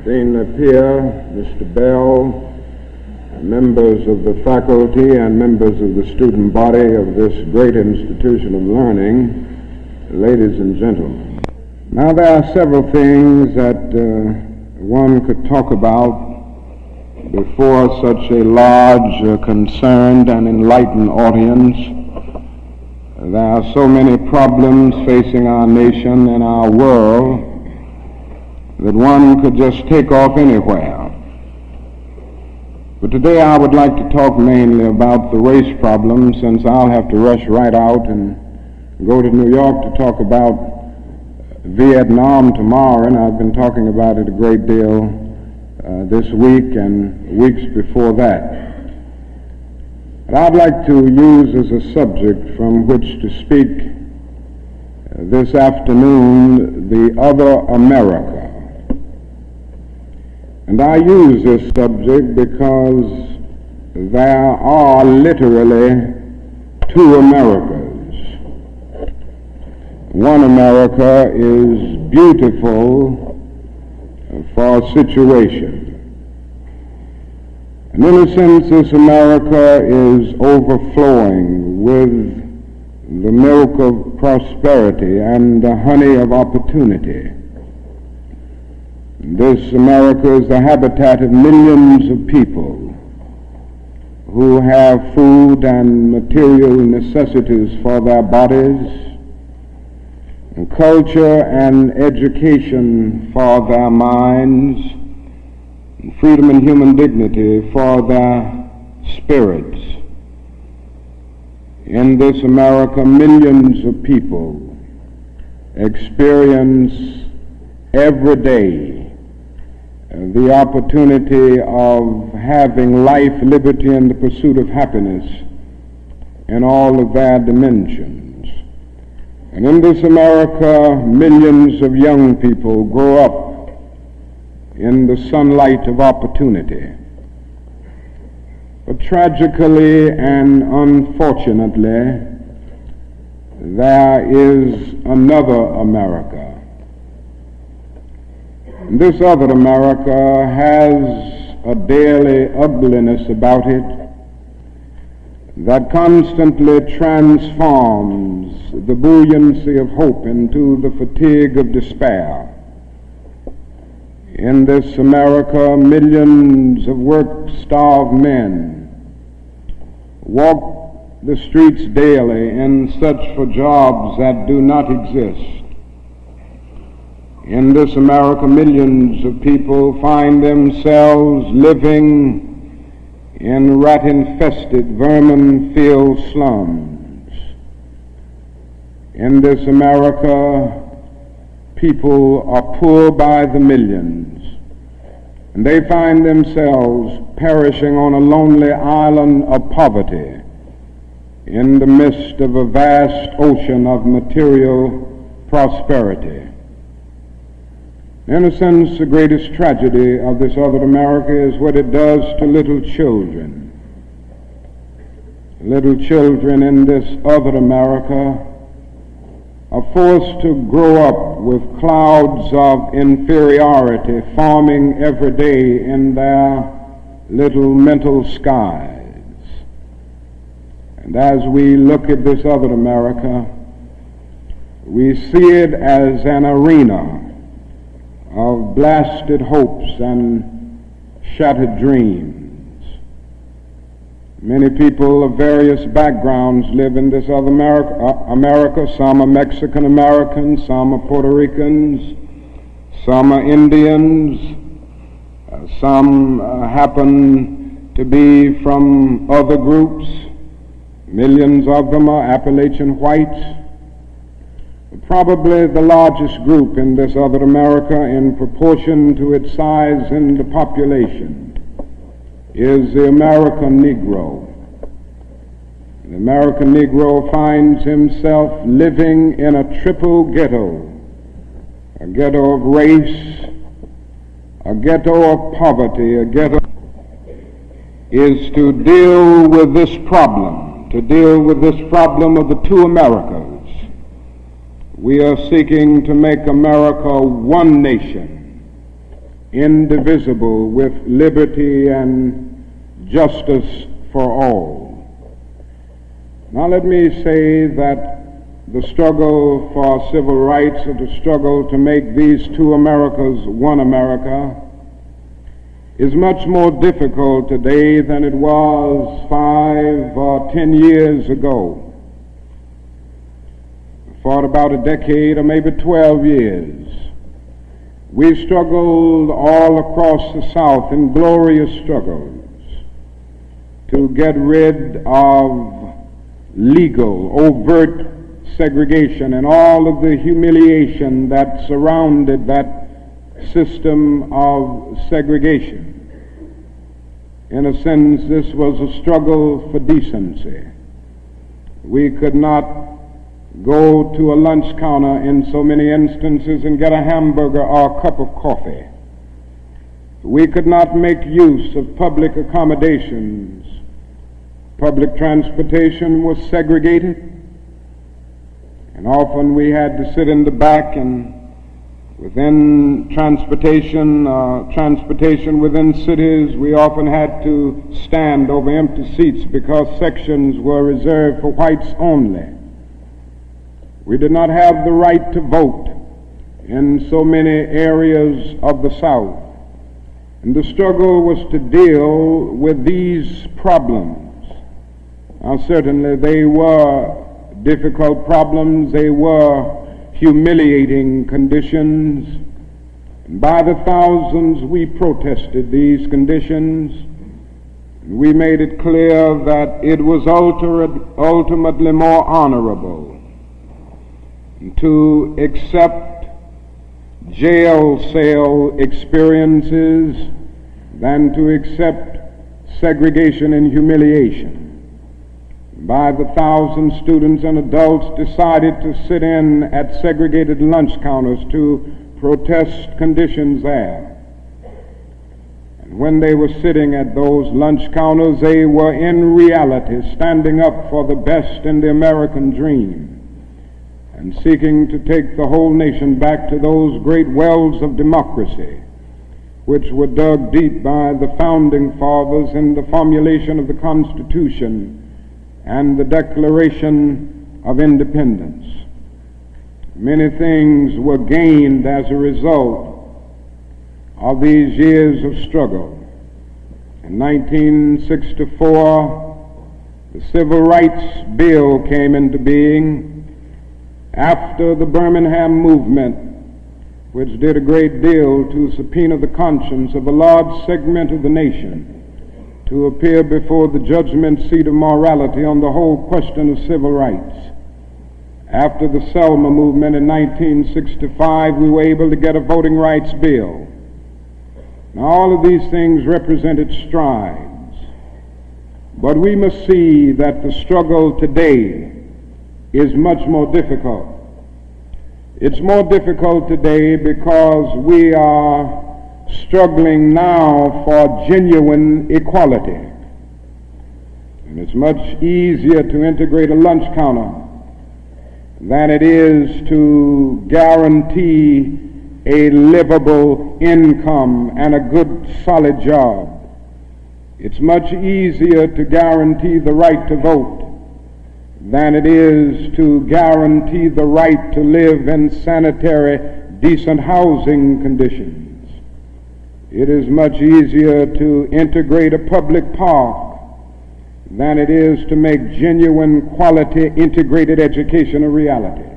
esteemed peer, Mr. Bell, members of the faculty and members of the student body of this great institution of learning, ladies and gentlemen. Now, there are several things that one could talk about before such a large, concerned, and enlightened audience. There are so many problems facing our nation and our world that one could just take off anywhere. But today I would like to talk mainly about the race problem, since I'll have to rush right out and go to New York to talk about Vietnam tomorrow, and I've been talking about it a great deal this week and weeks before that. But I'd like to use as a subject from which to speak this afternoon the other America. And I use this subject because there are literally two Americas. One America is beautiful for a situation. And in a sense, this America is overflowing with the milk of prosperity and the honey of opportunity. This America is the habitat of millions of people who have food and material necessities for their bodies, and culture and education for their minds, and freedom and human dignity for their spirits. In this America, millions of people experience every day the opportunity of having life, liberty, and the pursuit of happiness in all of their dimensions. And in this America, millions of young people grow up in the sunlight of opportunity. But tragically and unfortunately, there is another America. This other America has a daily ugliness about it that constantly transforms the buoyancy of hope into the fatigue of despair. In this America, millions of work-starved men walk the streets daily in search for jobs that do not exist. In this America, millions of people find themselves living in rat-infested, vermin-filled slums. In this America, people are poor by the millions, and they find themselves perishing on a lonely island of poverty in the midst of a vast ocean of material prosperity. In a sense, the greatest tragedy of this other America is what it does to little children. Little children in this other America are forced to grow up with clouds of inferiority forming every day in their little mental skies. And as we look at this other America, we see it as an arena of blasted hopes and shattered dreams. Many people of various backgrounds live in this other America. Some are Mexican Americans, some are Puerto Ricans, some are Indians, some happen to be from other groups. Millions of them are Appalachian whites. Probably the largest group in this other America, in proportion to its size in the population, is the American Negro. The American Negro finds himself living in a triple ghetto: a ghetto of race, a ghetto of poverty, a ghetto is to deal with this problem, of the two Americas. We are seeking to make America one nation indivisible, with liberty and justice for all. Now let me say that the struggle for civil rights, or the struggle to make these two Americas one America, is much more difficult today than it was 5 or 10 years ago. For about a decade or maybe 12 years, we struggled all across the South in glorious struggles to get rid of legal, overt segregation and all of the humiliation that surrounded that system of segregation. In a sense, this was a struggle for decency. We could not go to a lunch counter in so many instances and get a hamburger or a cup of coffee. We could not make use of public accommodations. Public transportation was segregated, and often we had to sit in the back, and within transportation within cities, we often had to stand over empty seats because sections were reserved for whites only. We did not have the right to vote in so many areas of the South. And the struggle was to deal with these problems. Now certainly they were difficult problems, they were humiliating conditions. And by the thousands we protested these conditions. We made it clear that it was ultimately more honorable to accept jail cell experiences than to accept segregation and humiliation. By the thousand, students and adults decided to sit in at segregated lunch counters to protest conditions there. And when they were sitting at those lunch counters, they were in reality standing up for the best in the American dream and seeking to take the whole nation back to those great wells of democracy which were dug deep by the founding fathers in the formulation of the Constitution and the Declaration of Independence. Many things were gained as a result of these years of struggle. In 1964, the Civil Rights Bill came into being after the Birmingham movement, which did a great deal to subpoena the conscience of a large segment of the nation to appear before the judgment seat of morality on the whole question of civil rights. After the Selma movement in 1965, we were able to get a voting rights bill. Now, all of these things represented strides, but we must see that the struggle today is much more difficult. It's more difficult today because we are struggling now for genuine equality. And it's much easier to integrate a lunch counter than it is to guarantee a livable income and a good, solid job. It's much easier to guarantee the right to vote than it is to guarantee the right to live in sanitary, decent housing conditions. It is much easier to integrate a public park than it is to make genuine, quality, integrated education a reality.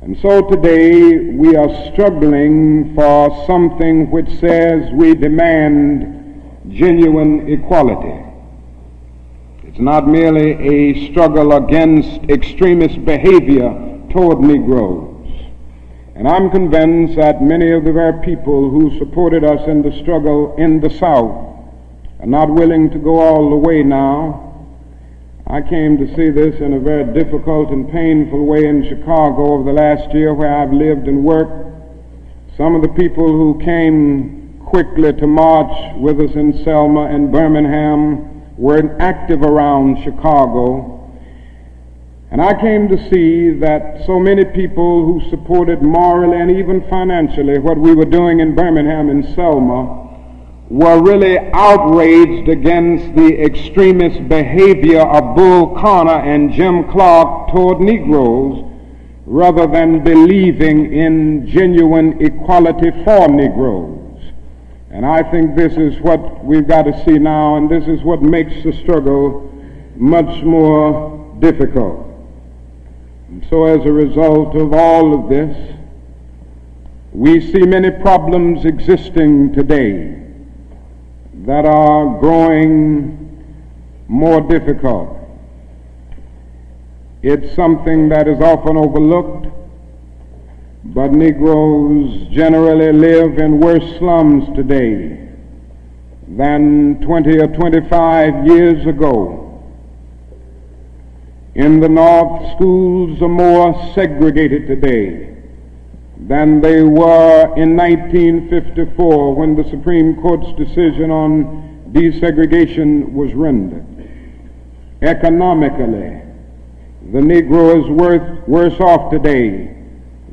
And so today we are struggling for something which says we demand genuine equality. It's not merely a struggle against extremist behavior toward Negroes. And I'm convinced that many of the very people who supported us in the struggle in the South are not willing to go all the way now. I came to see this in a very difficult and painful way in Chicago over the last year where I've lived and worked. Some of the people who came quickly to march with us in Selma and Birmingham were active around Chicago. And I came to see that so many people who supported morally and even financially what we were doing in Birmingham and Selma were really outraged against the extremist behavior of Bull Connor and Jim Clark toward Negroes, rather than believing in genuine equality for Negroes. And I think this is what we've got to see now, and this is what makes the struggle much more difficult. And so as a result of all of this, we see many problems existing today that are growing more difficult. It's something that is often overlooked, but Negroes generally live in worse slums today than 20 or 25 years ago. In the North, schools are more segregated today than they were in 1954 when the Supreme Court's decision on desegregation was rendered. Economically, the Negro is worse off today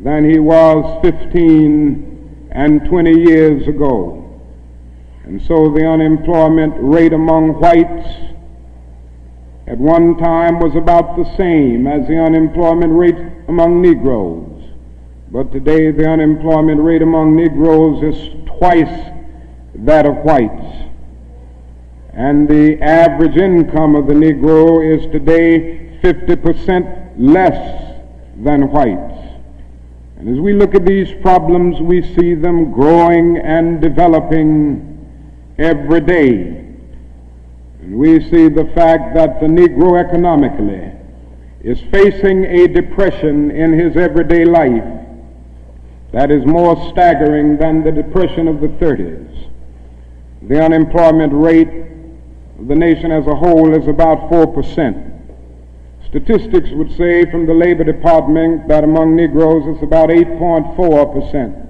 than he was 15 and 20 years ago. And so the unemployment rate among whites at one time was about the same as the unemployment rate among Negroes. But today the unemployment rate among Negroes is twice that of whites. And the average income of the Negro is today 50% less than whites. And as we look at these problems, we see them growing and developing every day. And we see the fact that the Negro economically is facing a depression in his everyday life that is more staggering than the depression of the 30s. The unemployment rate of the nation as a whole is about 4%. Statistics would say from the Labor Department that among Negroes it's about 8.4%.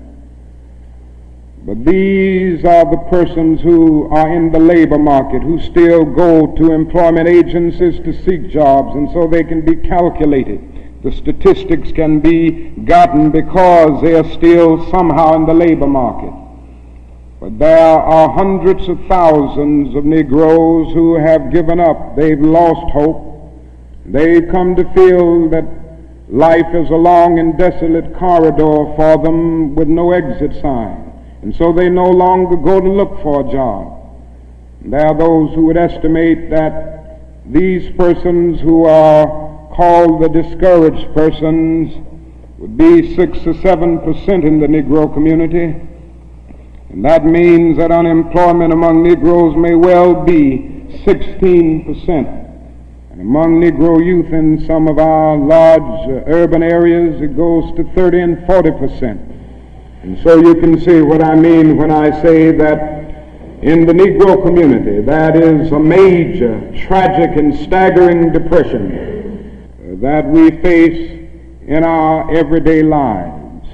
But these are the persons who are in the labor market, who still go to employment agencies to seek jobs, and so they can be calculated. The statistics can be gotten because they are still somehow in the labor market. But there are hundreds of thousands of Negroes who have given up. They've lost hope. They've come to feel that life is a long and desolate corridor for them with no exit sign. And so they no longer go to look for a job. There are those who would estimate that these persons who are called the discouraged persons would be 6 or 7% in the Negro community. And that means that unemployment among Negroes may well be 16%. And among Negro youth in some of our large urban areas, it goes to 30 and 40%. And so you can see what I mean when I say that in the Negro community, that is a major, tragic, and staggering depression that we face in our everyday lives.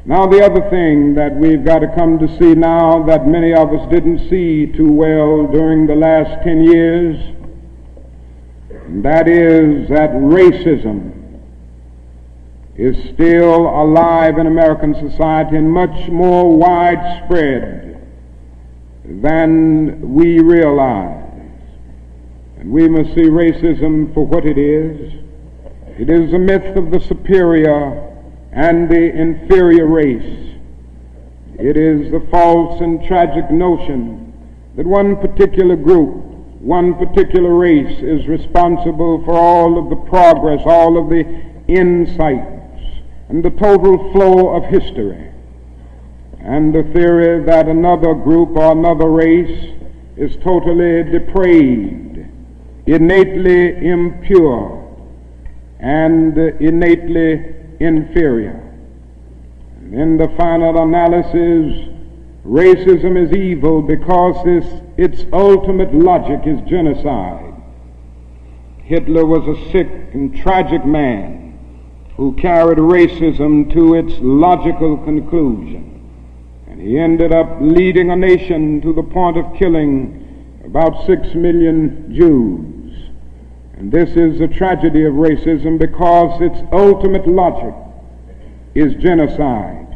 Now, the other thing that we've got to come to see now that many of us didn't see too well during the last 10 years, and that is that racism is still alive in American society and much more widespread than we realize. And we must see racism for what it is. It is a myth of the superior and the inferior race. It is the false and tragic notion that one particular group, one particular race is responsible for all of the progress, all of the insight, and the total flow of history. And the theory that another group or another race is totally depraved, innately impure, and innately inferior. And in the final analysis, racism is evil because its ultimate logic is genocide. Hitler was a sick and tragic man who carried racism to its logical conclusion. And he ended up leading a nation to the point of killing about 6 million Jews. And this is the tragedy of racism, because its ultimate logic is genocide.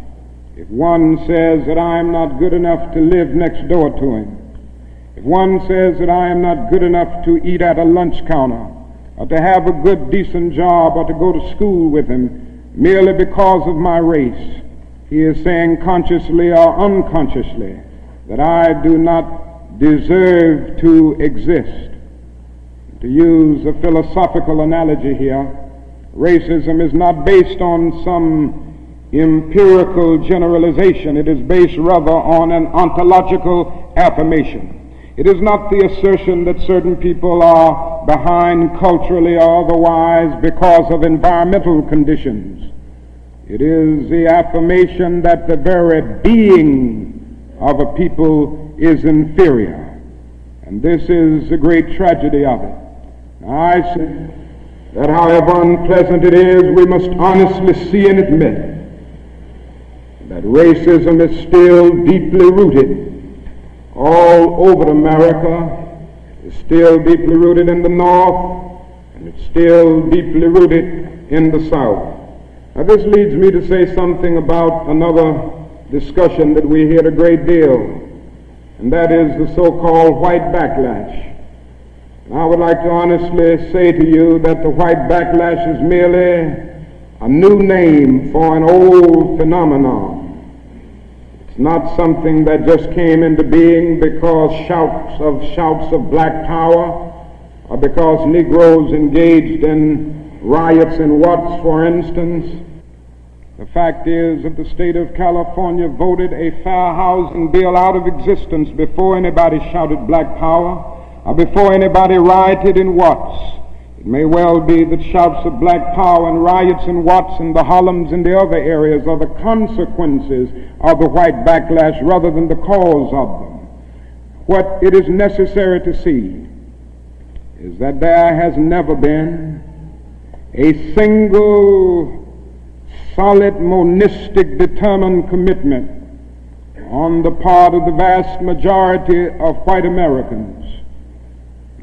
If one says that I am not good enough to live next door to him, if one says that I am not good enough to eat at a lunch counter, or to have a good, decent job, or to go to school with him, merely because of my race, he is saying consciously or unconsciously that I do not deserve to exist. To use a philosophical analogy here, racism is not based on some empirical generalization. It is based rather on an ontological affirmation. It is not the assertion that certain people are behind culturally or otherwise because of environmental conditions. It is the affirmation that the very being of a people is inferior. And this is the great tragedy of it. Now, I say that however unpleasant it is, we must honestly see and admit that racism is still deeply rooted all over America. It's still deeply rooted in the North, and it's still deeply rooted in the South. Now, this leads me to say something about another discussion that we hear a great deal, and that is the so-called white backlash. And I would like to honestly say to you that the white backlash is merely a new name for an old phenomenon. It's not something that just came into being because shouts of black power, or because Negroes engaged in riots in Watts, for instance. The fact is that the state of California voted a fair housing bill out of existence before anybody shouted black power, or before anybody rioted in Watts. It may well be that shouts of black power and riots in Watts and the Harlems and the other areas are the consequences of the white backlash rather than the cause of them. What it is necessary to see is that there has never been a single solid, monistic, determined commitment on the part of the vast majority of white Americans.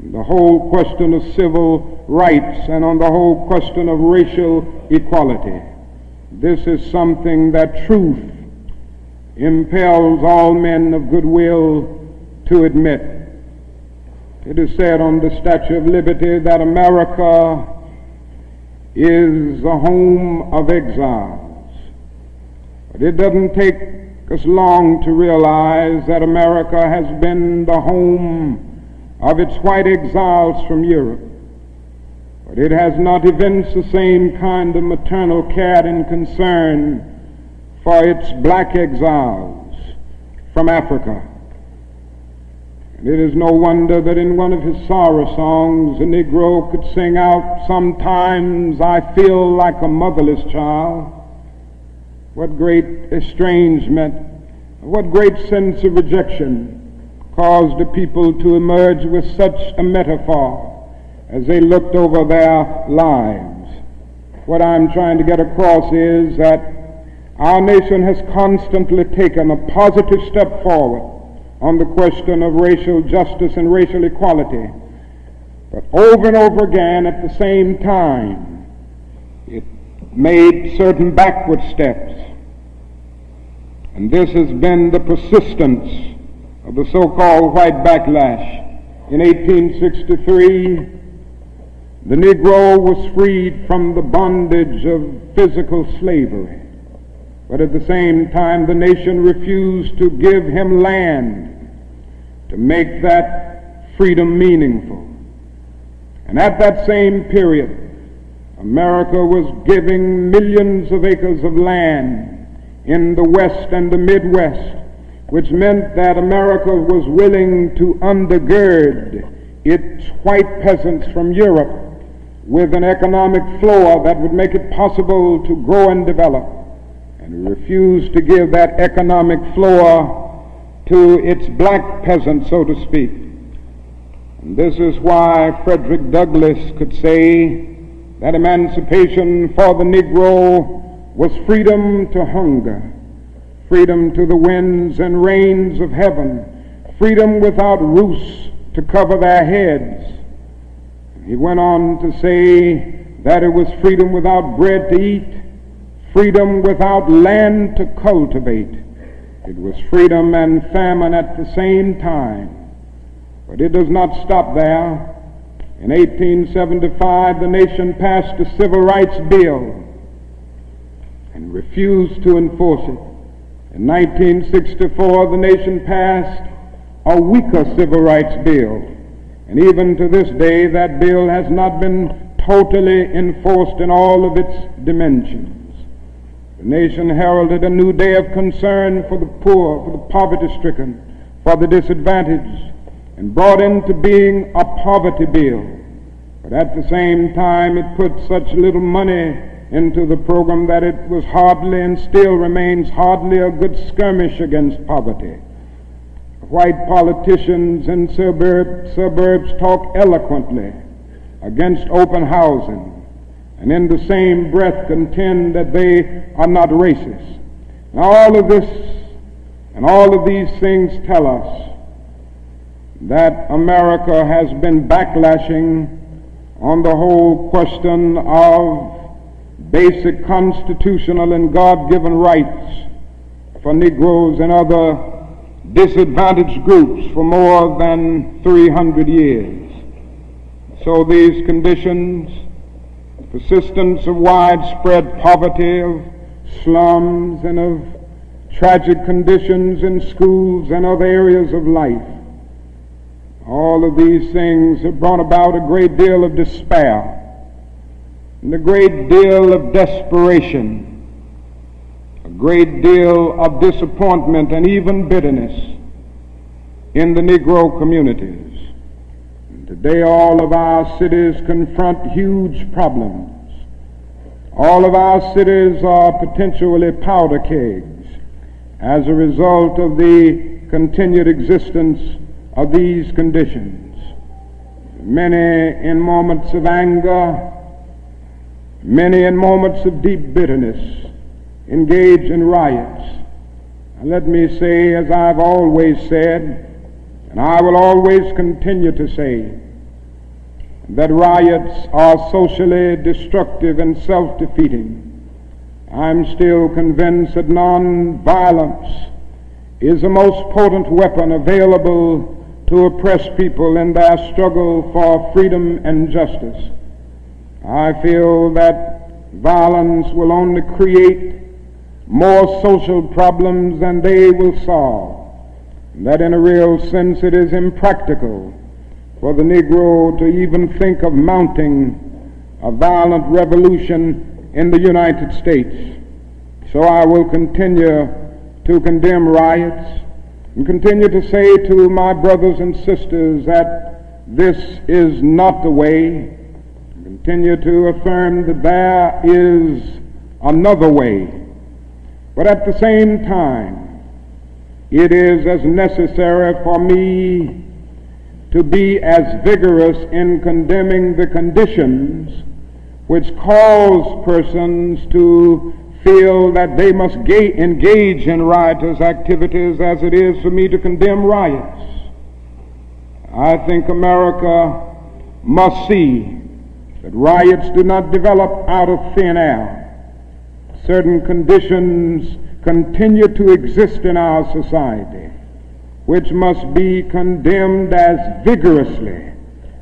The whole question of civil rights and on the whole question of racial equality. This is something that truth impels all men of goodwill to admit. It is said on the Statue of Liberty that America is the home of exiles. But it doesn't take us long to realize that America has been the home of its white exiles from Europe. But it has not evinced the same kind of maternal care and concern for its black exiles from Africa. And it is no wonder that in one of his sorrow songs, a Negro could sing out, "Sometimes I feel like a motherless child." What great estrangement, what great sense of rejection caused the people to emerge with such a metaphor as they looked over their lives. What I'm trying to get across is that our nation has constantly taken a positive step forward on the question of racial justice and racial equality. But over and over again at the same time, it made certain backward steps. And this has been the persistence of the so-called white backlash. In 1863, the Negro was freed from the bondage of physical slavery. But at the same time, the nation refused to give him land to make that freedom meaningful. And at that same period, America was giving millions of acres of land in the West and the Midwest, which meant that America was willing to undergird its white peasants from Europe with an economic floor that would make it possible to grow and develop, and refused to give that economic floor to its black peasants, so to speak. And this is why Frederick Douglass could say that emancipation for the Negro was freedom to hunger, freedom to the winds and rains of heaven, freedom without roofs to cover their heads, He went on to say that it was freedom without bread to eat, freedom without land to cultivate. It was freedom and famine at the same time. But it does not stop there. In 1875, the nation passed a civil rights bill and refused to enforce it. In 1964, the nation passed a weaker civil rights bill. And even to this day, that bill has not been totally enforced in all of its dimensions. The nation heralded a new day of concern for the poor, for the poverty-stricken, for the disadvantaged, and brought into being a poverty bill. But at the same time, it put such little money into the program that it was hardly and still remains hardly a good skirmish against poverty. White politicians in suburbs talk eloquently against open housing, and in the same breath contend that they are not racist. Now all of this and all of these things tell us that America has been backlashing on the whole question of basic constitutional and God-given rights for Negroes and other disadvantaged groups for more than 300 years. So these conditions, persistence of widespread poverty, of slums, and of tragic conditions in schools and other areas of life, all of these things have brought about a great deal of despair and a great deal of desperation, a great deal of disappointment and even bitterness in the Negro communities. And today all of our cities confront huge problems. All of our cities are potentially powder kegs as a result of the continued existence of these conditions. Many in moments of anger, many in moments of deep bitterness, engage in riots. And let me say, as I've always said, and I will always continue to say, that riots are socially destructive and self-defeating. I'm still convinced that non-violence is the most potent weapon available to oppress people in their struggle for freedom and justice. I feel that violence will only create more social problems than they will solve, and that in a real sense it is impractical for the Negro to even think of mounting a violent revolution in the United States. So I will continue to condemn riots and continue to say to my brothers and sisters that this is not the way. Continue to affirm that there is another way. But at the same time, it is as necessary for me to be as vigorous in condemning the conditions which cause persons to feel that they must engage in riotous activities as it is for me to condemn riots. I think America must see that riots do not develop out of thin air. Certain conditions continue to exist in our society, which must be condemned as vigorously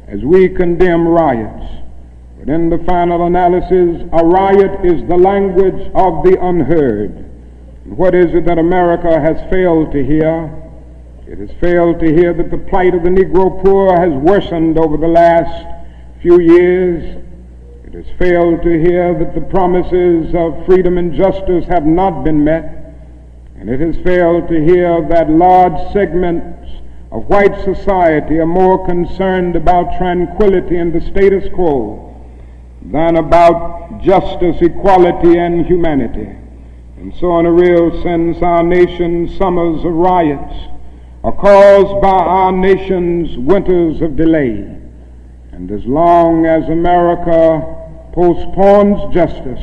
as we condemn riots. But in the final analysis, a riot is the language of the unheard. And what is it that America has failed to hear? It has failed to hear that the plight of the Negro poor has worsened over the last few years. It has failed to hear that the promises of freedom and justice have not been met. And it has failed to hear that large segments of white society are more concerned about tranquility and the status quo than about justice, equality, and humanity. And so in a real sense, our nation's summers of riots are caused by our nation's winters of delay. And as long as America postpones justice,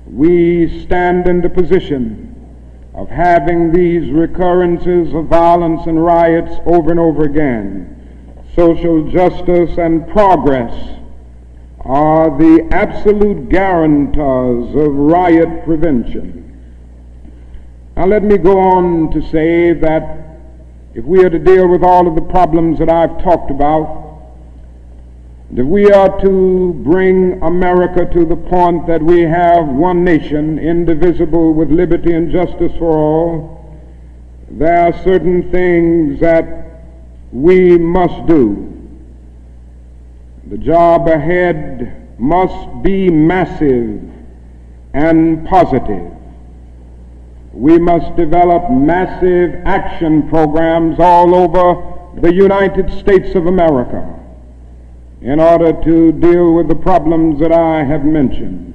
we stand in the position of having these recurrences of violence and riots over and over again. social justice, and progress are the absolute guarantors of riot prevention. Now let me go on to say that if we are to deal with all of the problems that I've talked about, if we are to bring America to the point that we have one nation, indivisible, with liberty and justice for all, there are certain things that we must do. The job ahead must be massive and positive. We must develop massive action programs all over the United States of America in order to deal with the problems that I have mentioned.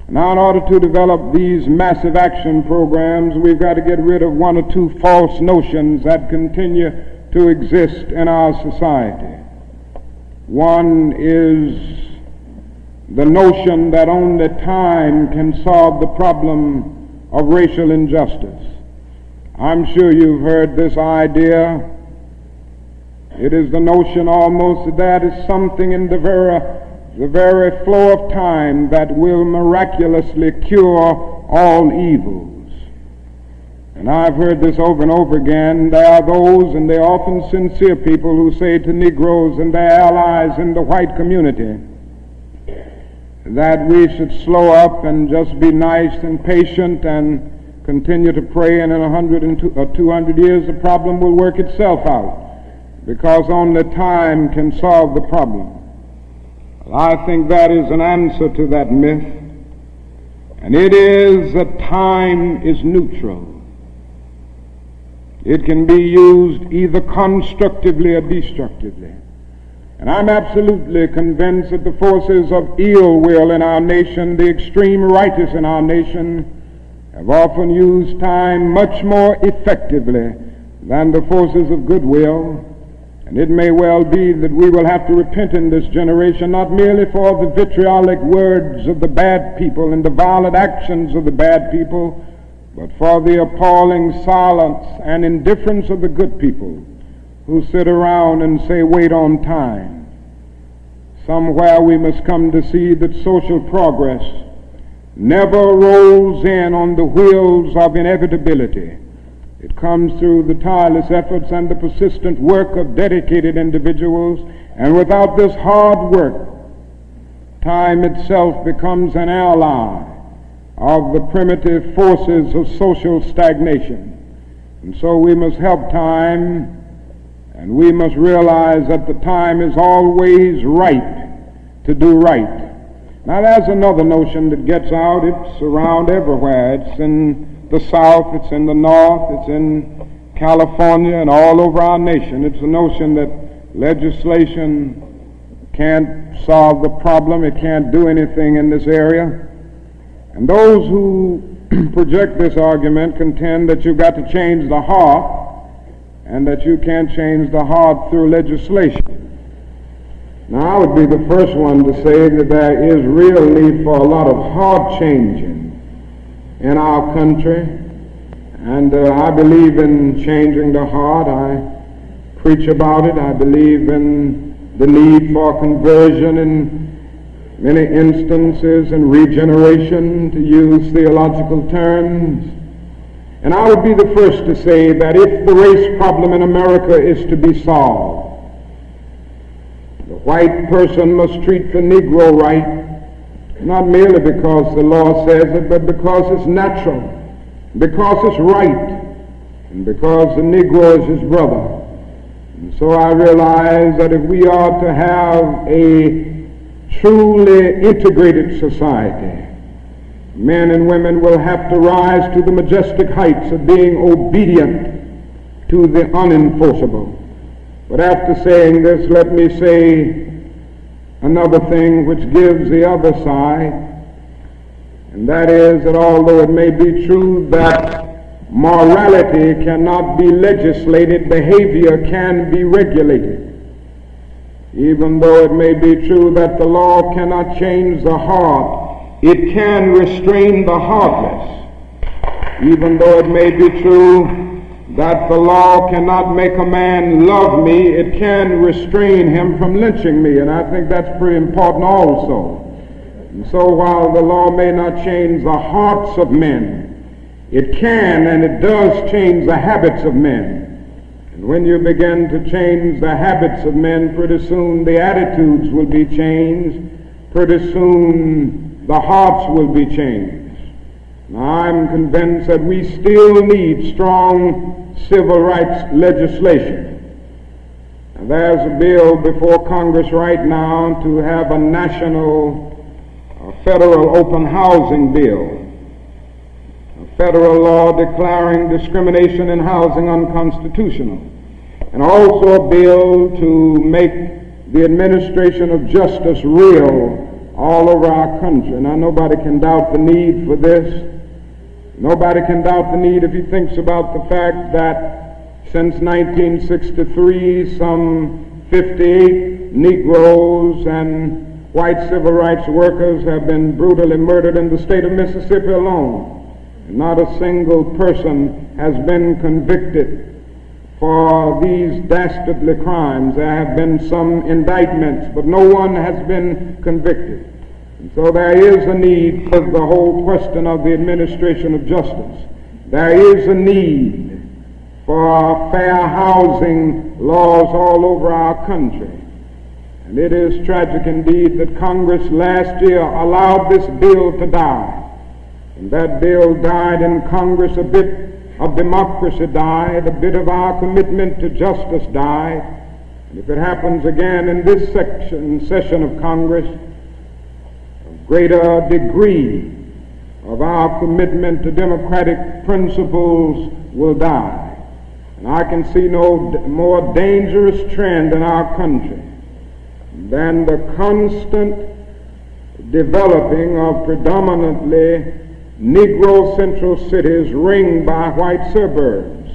Now, in order to develop these massive action programs, we've got to get rid of one or two false notions that continue to exist in our society. One is the notion that only time can solve the problem of racial injustice. I'm sure you've heard this idea. It is the notion almost that is something in the very flow of time that will miraculously cure all evils. And I've heard this over and over again. There are those, and they're often sincere people, who say to Negroes and their allies in the white community that we should slow up and just be nice and patient and continue to pray, and in 100 or 200 years the problem will work itself out, because only time can solve the problem. I think that is an answer to that myth, and it is that time is neutral. It can be used either constructively or destructively. And I'm absolutely convinced that the forces of ill will in our nation, the extreme righteous in our nation, have often used time much more effectively than the forces of goodwill. And it may well be that we will have to repent in this generation, not merely for the vitriolic words of the bad people and the violent actions of the bad people, but for the appalling silence and indifference of the good people who sit around and say, wait on time. Somewhere we must come to see that social progress never rolls in on the wheels of inevitability. It comes through the tireless efforts and the persistent work of dedicated individuals, and without this hard work, time itself becomes an ally of the primitive forces of social stagnation. And so we must help time, and we must realize that the time is always right to do right. Now there's another notion that gets out. It's around everywhere. It's in the South, it's in the North, it's in California, and all over our nation. It's the notion that legislation can't solve the problem. It can't do anything in this area. And those who project this argument contend that you've got to change the heart, and that you can't change the heart through legislation. Now, I would be the first one to say that there is real need for a lot of heart changing in our country, and I believe in changing the heart. I preach about it. I believe in the need for conversion in many instances, and regeneration, to use theological terms. And I would be the first to say that if the race problem in America is to be solved, the white person must treat the Negro right, not merely because the law says it, but because it's natural, because it's right, and because the Negro is his brother. And so I realize that if we are to have a truly integrated society, men and women will have to rise to the majestic heights of being obedient to the unenforceable. But after saying this, let me say another thing which gives the other side, and that is that although it may be true that morality cannot be legislated, behavior can be regulated. Even though it may be true that the law cannot change the heart, it can restrain the heartless. Even though it may be true that the law cannot make a man love me, it can restrain him from lynching me, and I think that's pretty important also. And so while the law may not change the hearts of men, it can and it does change the habits of men. And when you begin to change the habits of men, pretty soon the attitudes will be changed, pretty soon the hearts will be changed. Now, I'm convinced that we still need strong civil rights legislation. And there's a bill before Congress right now to have a national federal open housing bill, a federal law declaring discrimination in housing unconstitutional, and also a bill to make the administration of justice real all over our country. Now, nobody can doubt the need for this. Nobody can doubt the need if he thinks about the fact that since 1963, some 58 Negroes and white civil rights workers have been brutally murdered in the state of Mississippi alone. And not a single person has been convicted for these dastardly crimes. There have been some indictments, but no one has been convicted. And so there is a need for the whole question of the administration of justice. There is a need for fair housing laws all over our country. And it is tragic indeed that Congress last year allowed this bill to die. And that bill died in Congress. A bit of democracy died, a bit of our commitment to justice died. And if it happens again in this session of Congress, greater degree of our commitment to democratic principles will die. And I can see no more dangerous trend in our country than the constant developing of predominantly Negro central cities ringed by white suburbs.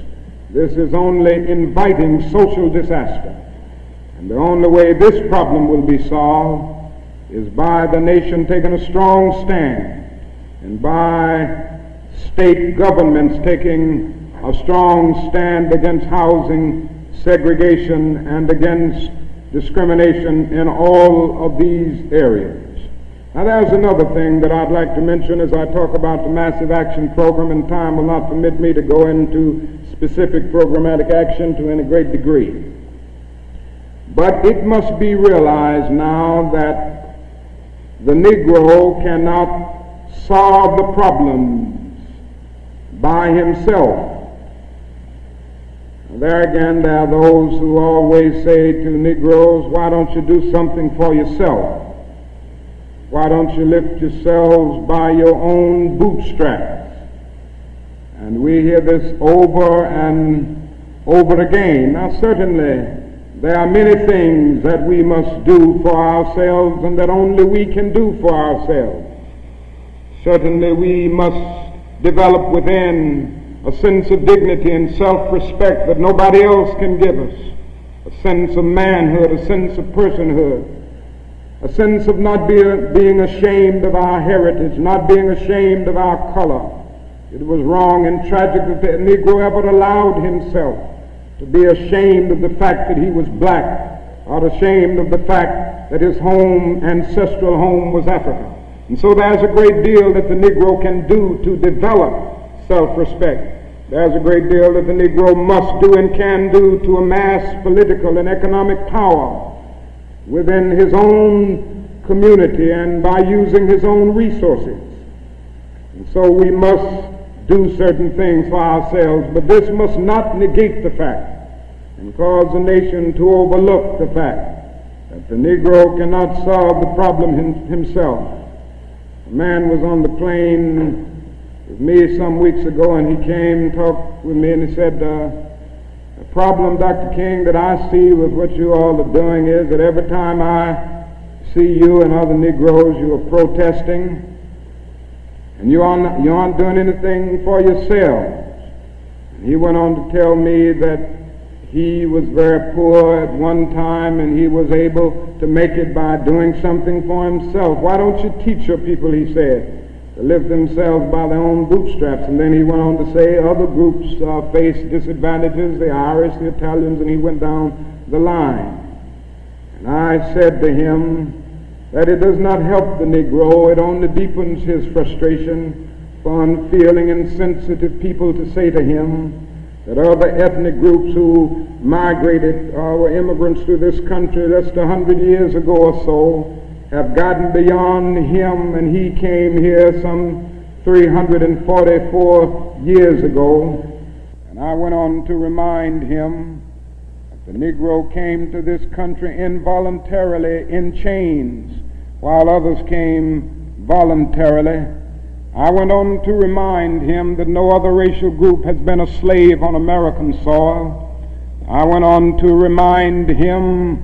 This is only inviting social disaster. And the only way this problem will be solved is by the nation taking a strong stand and by state governments taking a strong stand against housing segregation and against discrimination in all of these areas. Now, there's another thing that I'd like to mention as I talk about the Massive Action Program, and time will not permit me to go into specific programmatic action to any great degree. But it must be realized now that the Negro cannot solve the problems by himself. There again, there are those who always say to Negroes, why don't you do something for yourself? Why don't you lift yourselves by your own bootstraps? And we hear this over and over again. Now, certainly, there are many things that we must do for ourselves and that only we can do for ourselves. Certainly we must develop within a sense of dignity and self-respect that nobody else can give us. A sense of manhood, a sense of personhood, a sense of not being ashamed of our heritage, not being ashamed of our color. It was wrong and tragic that the Negro ever allowed himself to be ashamed of the fact that he was black, or ashamed of the fact that his home, ancestral home, was Africa. And so there's a great deal that the Negro can do to develop self-respect. There's a great deal that the Negro must do and can do to amass political and economic power within his own community and by using his own resources. And so we must do certain things for ourselves, but this must not negate the fact and cause the nation to overlook the fact that the Negro cannot solve the problem himself. A man was on the plane with me some weeks ago, and he came, talked with me, and he said, the problem, Dr. King, that I see with what you all are doing is that every time I see you and other Negroes, you are protesting, and you aren't doing anything for yourselves. And he went on to tell me that he was very poor at one time and he was able to make it by doing something for himself. Why don't you teach your people, he said, to lift themselves by their own bootstraps. And then he went on to say other groups face disadvantages, the Irish, the Italians, and he went down the line. And I said to him that it does not help the Negro, it only deepens his frustration for unfeeling and sensitive people to say to him that other ethnic groups who migrated or were immigrants to this country just 100 years ago or so have gotten beyond him, and he came here some 344 years ago. And I went on to remind him that the Negro came to this country involuntarily in chains, while others came voluntarily. I went on to remind him that no other racial group has been a slave on American soil. I went on to remind him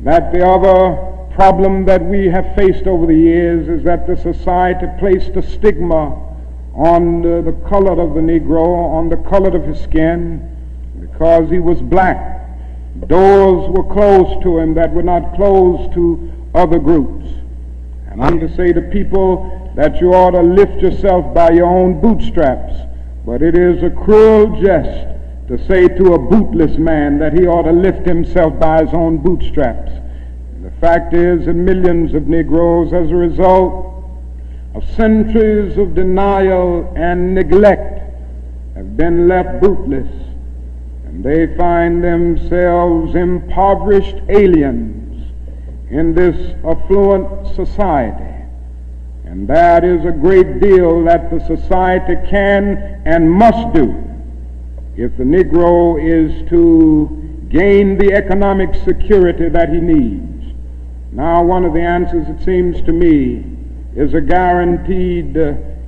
that the other problem that we have faced over the years is that the society placed a stigma on the color of the Negro, on the color of his skin, because he was black. Doors were closed to him that were not closed to other groups. And I'm to say to people that you ought to lift yourself by your own bootstraps, but it is a cruel jest to say to a bootless man that he ought to lift himself by his own bootstraps. The fact is that millions of Negroes, as a result of centuries of denial and neglect, have been left bootless, and they find themselves impoverished aliens in this affluent society. And that is a great deal that the society can and must do if the Negro is to gain the economic security that he needs. Now, one of the answers, it seems to me, is a guaranteed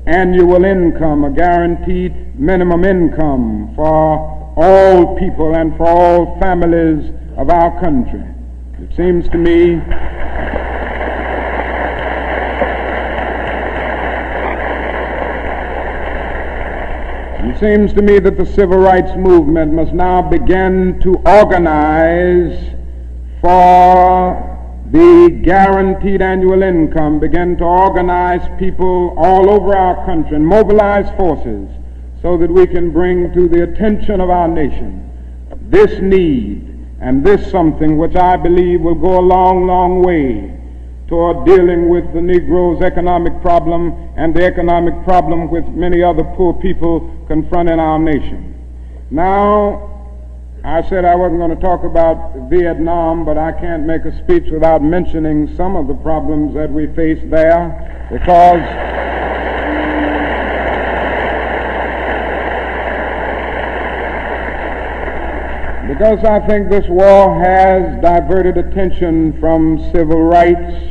annual income, a guaranteed minimum income for all people and for all families of our country. It seems to me that the civil rights movement must now begin to organize for the guaranteed annual income, begin to organize people all over our country and mobilize forces so that we can bring to the attention of our nation this need and this something which I believe will go a long, long way toward dealing with the Negro's economic problem and the economic problem with many other poor people confronting our nation. Now, I said I wasn't going to talk about Vietnam, but I can't make a speech without mentioning some of the problems that we face there, because I think this war has diverted attention from civil rights.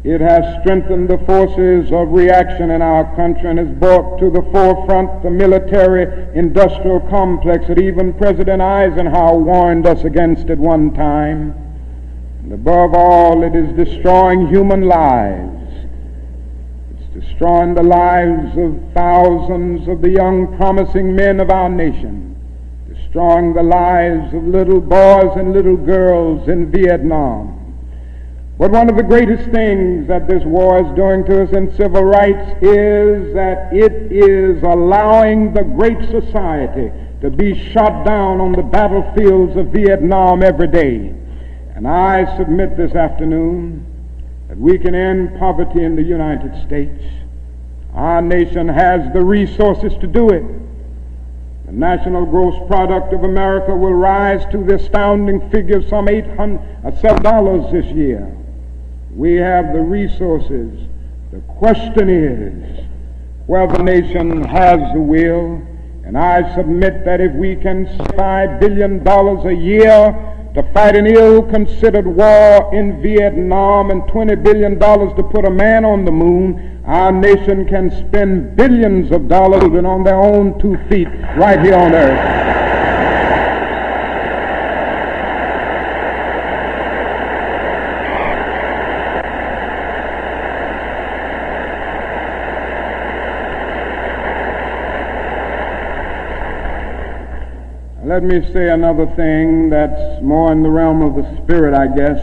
It has strengthened the forces of reaction in our country and has brought to the forefront the military-industrial complex that even President Eisenhower warned us against at one time. And above all, it is destroying human lives. It's destroying the lives of thousands of the young, promising men of our nation, destroying the lives of little boys and little girls in Vietnam. But one of the greatest things that this war is doing to us in civil rights is that it is allowing the great society to be shot down on the battlefields of Vietnam every day. And I submit this afternoon that we can end poverty in the United States. Our nation has the resources to do it. The national gross product of America will rise to the astounding figure of some $7 this year. We have the resources. The question is whether the nation has the will. And I submit that if we can spend $5 billion a year to fight an ill-considered war in Vietnam and $20 billion to put a man on the moon, our nation can spend billions of dollars on their own 2 feet right here on earth. Let me say another thing that's more in the realm of the spirit, I guess.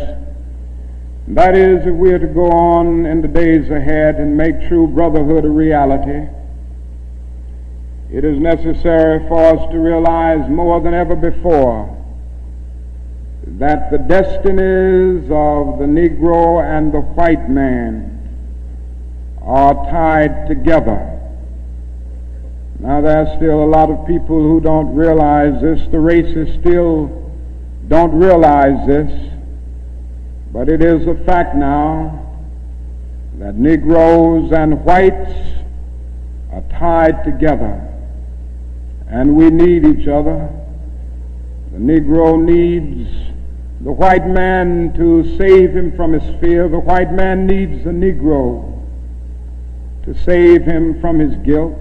That is, if we are to go on in the days ahead and make true brotherhood a reality, it is necessary for us to realize more than ever before that the destinies of the Negro and the white man are tied together. Now, there's still a lot of people who don't realize this. The races still don't realize this. But it is a fact now that Negroes and whites are tied together. And we need each other. The Negro needs the white man to save him from his fear. The white man needs the Negro to save him from his guilt.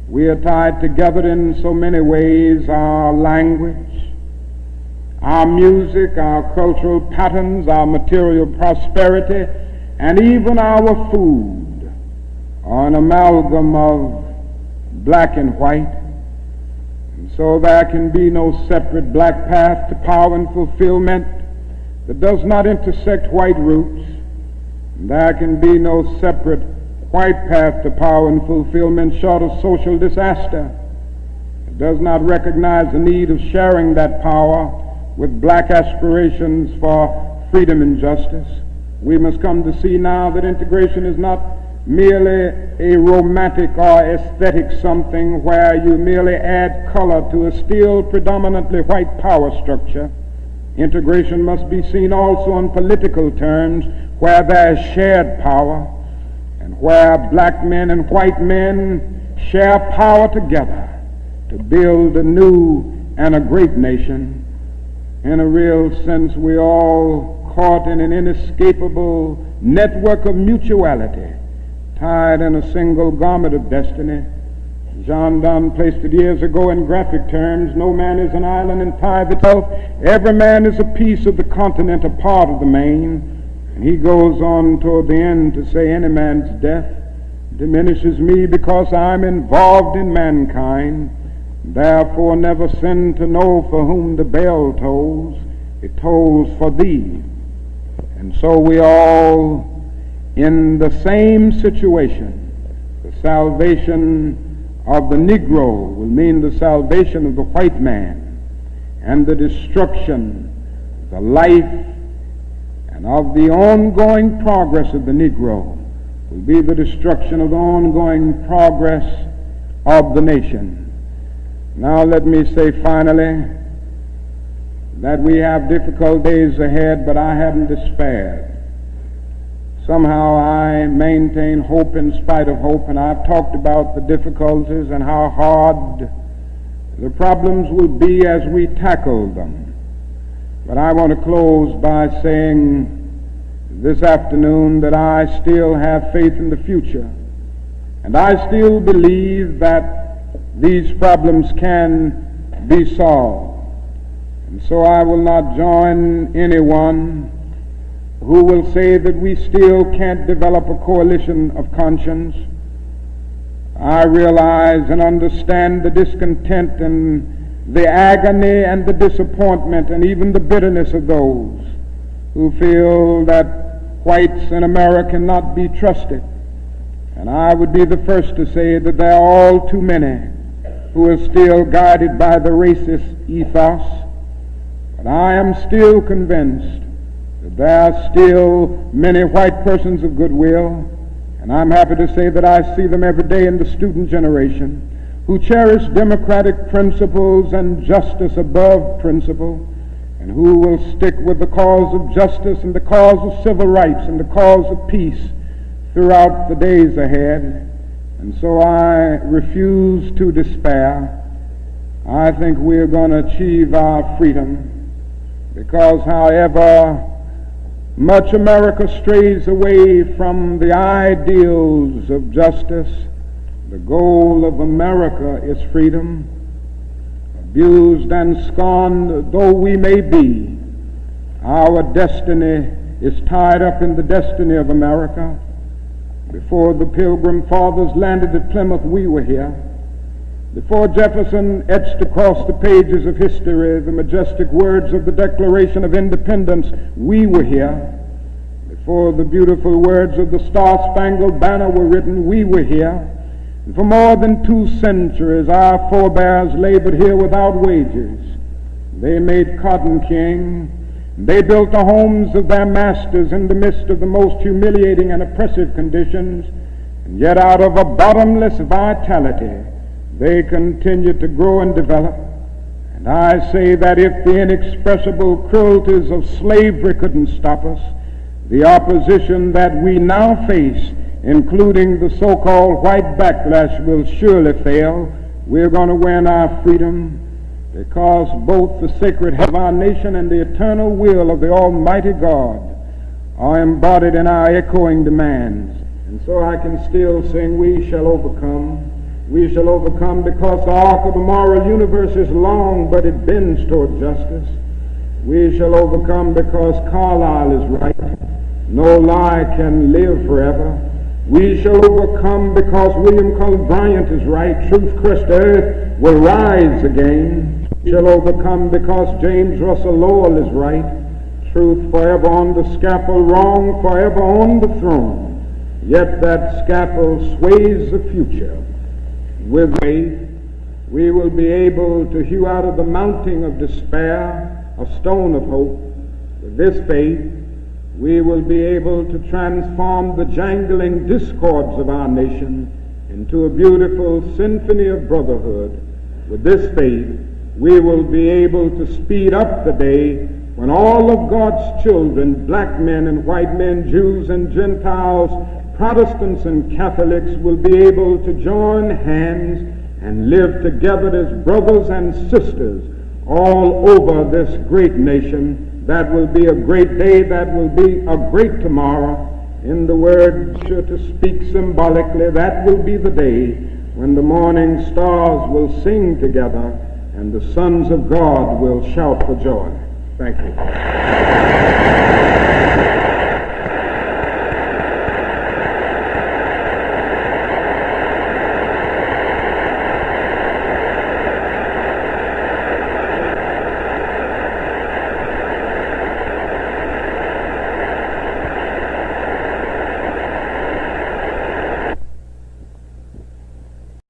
We are tied together in so many ways: our language, our music, our cultural patterns, our material prosperity, and even our food are an amalgam of black and white. And so there can be no separate black path to power and fulfillment that does not intersect white roots. And there can be no separate white path to power and fulfillment short of social disaster. It does not recognize the need of sharing that power with black aspirations for freedom and justice. We must come to see now that integration is not merely a romantic or aesthetic something where you merely add color to a still predominantly white power structure. Integration must be seen also on political terms, where there is shared power and where black men and white men share power together to build a new and a great nation. In a real sense, we're all caught in an inescapable network of mutuality, tied in a single garment of destiny. John Donne placed it years ago in graphic terms: no man is an island in tide itself. Every man is a piece of the continent, a part of the main. And he goes on toward the end to say, any man's death diminishes me because I'm involved in mankind. Therefore never sin to know for whom the bell tolls. It tolls for thee. And so we all in the same situation. The salvation of the Negro will mean the salvation of the white man, and the destruction, the life, and of the ongoing progress of the Negro will be the destruction of the ongoing progress of the nation. Now let me say finally that we have difficult days ahead, but I haven't despaired. Somehow I maintain hope in spite of hope, and I've talked about the difficulties and how hard the problems will be as we tackle them. But I want to close by saying this afternoon that I still have faith in the future, and I still believe that these problems can be solved. And so I will not join anyone who will say that we still can't develop a coalition of conscience. I realize and understand the discontent and the agony and the disappointment and even the bitterness of those who feel that whites in America cannot be trusted. And I would be the first to say that there are all too many who are still guided by the racist ethos. But I am still convinced that there are still many white persons of goodwill, and I'm happy to say that I see them every day in the student generation, who cherish democratic principles and justice above principle, and who will stick with the cause of justice and the cause of civil rights and the cause of peace throughout the days ahead. And so I refuse to despair. I think we're going to achieve our freedom, because however much America strays away from the ideals of justice, the goal of America is freedom. Abused and scorned though we may be, our destiny is tied up in the destiny of America. Before the Pilgrim Fathers landed at Plymouth, we were here. Before Jefferson etched across the pages of history the majestic words of the Declaration of Independence, we were here. before the beautiful words of the Star-Spangled Banner were written, we were here. And for more than 2 centuries, our forebears labored here without wages. They made cotton king. They built the homes of their masters in the midst of the most humiliating and oppressive conditions. And yet out of a bottomless vitality, they continued to grow and develop. And I say that if the inexpressible cruelties of slavery couldn't stop us, the opposition that we now face, including the so-called white backlash, will surely fail. We're going to win our freedom because both the sacred head of our nation and the eternal will of the Almighty God are embodied in our echoing demands. And so I can still sing, we shall overcome. We shall overcome because the arc of the moral universe is long, but it bends toward justice. We shall overcome because Carlyle is right. No lie can live forever. We shall overcome because William Cullen Bryant is right. Truth crushed earth will rise again. We shall overcome because James Russell Lowell is right. Truth forever on the scaffold, wrong forever on the throne. Yet that scaffold sways the future. With faith, we will be able to hew out of the mounting of despair a stone of hope. With this faith, we will be able to transform the jangling discords of our nation into a beautiful symphony of brotherhood. With this faith, we will be able to speed up the day when all of God's children, black men and white men, Jews and Gentiles, Protestants and Catholics, will be able to join hands and live together as brothers and sisters all over this great nation. That will be a great day. That will be a great tomorrow. In the word, sure to speak symbolically, that will be the day when the morning stars will sing together and the sons of God will shout for joy. Thank you.